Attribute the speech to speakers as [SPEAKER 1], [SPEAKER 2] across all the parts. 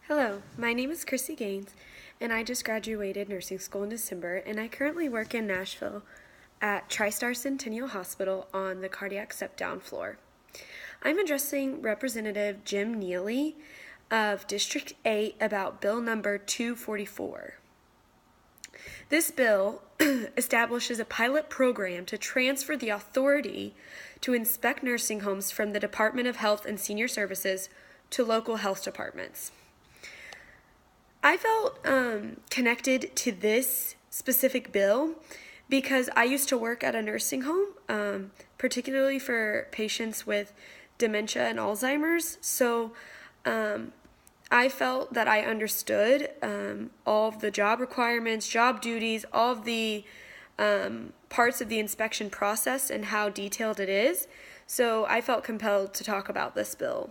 [SPEAKER 1] Hello, my name is Chrissy Gaines, and I just graduated nursing school in December, and I currently work in Nashville at TriStar Centennial Hospital on the cardiac step-down floor. I'm addressing Representative Jim Neely of District 8 about Bill number 244. This bill establishes a pilot program to transfer the authority to inspect nursing homes from the Department of Health and Senior Services to local health departments. I felt connected to this specific bill because I used to work at a nursing home, particularly for patients with dementia and Alzheimer's. So I felt that I understood all of the job requirements, job duties, all of the parts of the inspection process and how detailed it is. So I felt compelled to talk about this bill.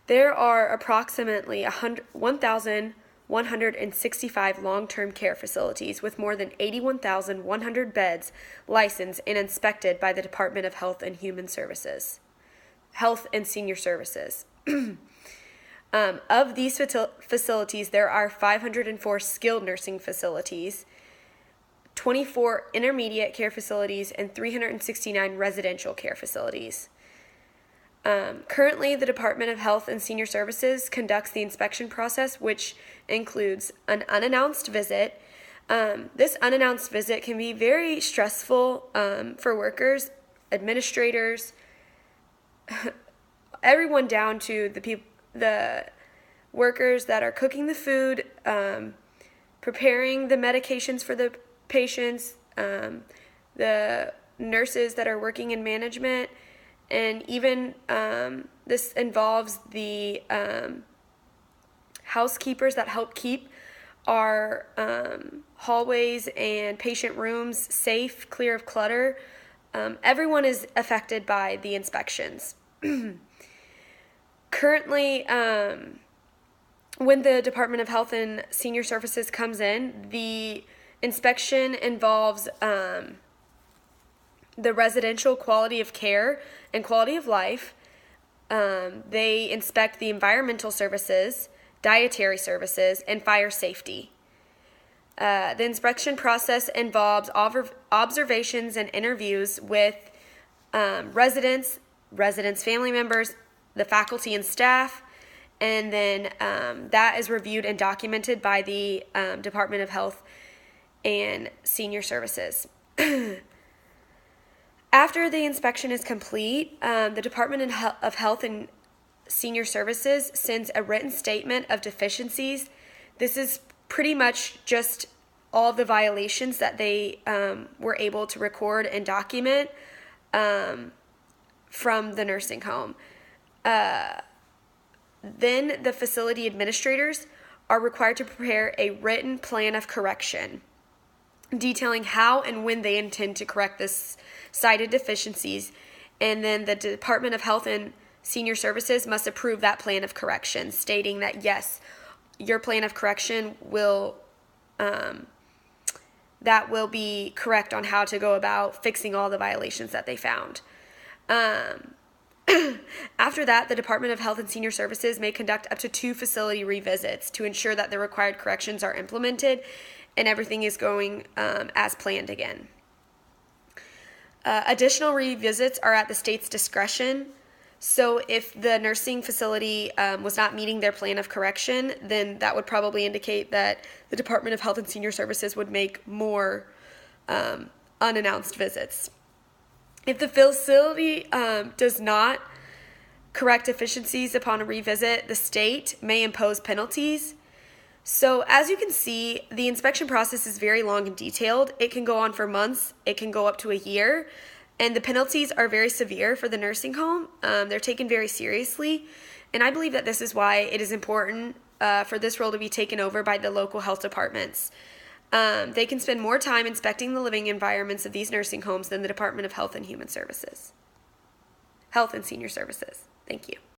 [SPEAKER 1] There are approximately 1,165 long-term care facilities with more than 81,100 beds licensed and inspected by the Department of Health and Human Services, Health and Senior Services. Of these facilities, there are 504 skilled nursing facilities, 24 intermediate care facilities, and 369 residential care facilities. Currently, the Department of Health and Senior Services conducts the inspection process, which includes an unannounced visit. This unannounced visit can be very stressful for workers, administrators, everyone down to the workers that are cooking the food, preparing the medications for the patients, the nurses that are working in management. And even this involves the housekeepers that help keep our hallways and patient rooms safe, clear of clutter. Everyone is affected by the inspections. Currently, when the Department of Health and Senior Services comes in, the inspection involves the residential quality of care and quality of life. They inspect the environmental services, dietary services, and fire safety. The inspection process involves observations and interviews with residents, family members, the faculty and staff, and then that is reviewed and documented by the Department of Health and Senior Services. After the inspection is complete, the Department of Health and Senior Services sends a written statement of deficiencies. This is pretty much just all of the violations that they were able to record and document from the nursing home. Then the facility administrators are required to prepare a written plan of correction, detailing how and when they intend to correct this cited deficiencies, and then the Department of Health and Senior Services must approve that plan of correction, stating that yes, your plan of correction will be correct on how to go about fixing all the violations that they found. After that, the Department of Health and Senior Services may conduct up to 2 facility revisits to ensure that the required corrections are implemented and everything is going as planned again. Additional revisits are at the state's discretion. So if the nursing facility was not meeting their plan of correction, then that would probably indicate that the Department of Health and Senior Services would make more unannounced visits. If the facility does not correct deficiencies upon a revisit, the state may impose penalties. So as you can see, the inspection process is very long and detailed. It can go on for months. It can go up to a year. And the penalties are very severe for the nursing home. They're taken very seriously. And I believe that this is why it is important for this role to be taken over by the local health departments. They can spend more time inspecting the living environments of these nursing homes than the Department of Health and Human Services. Health and Senior Services. Thank you.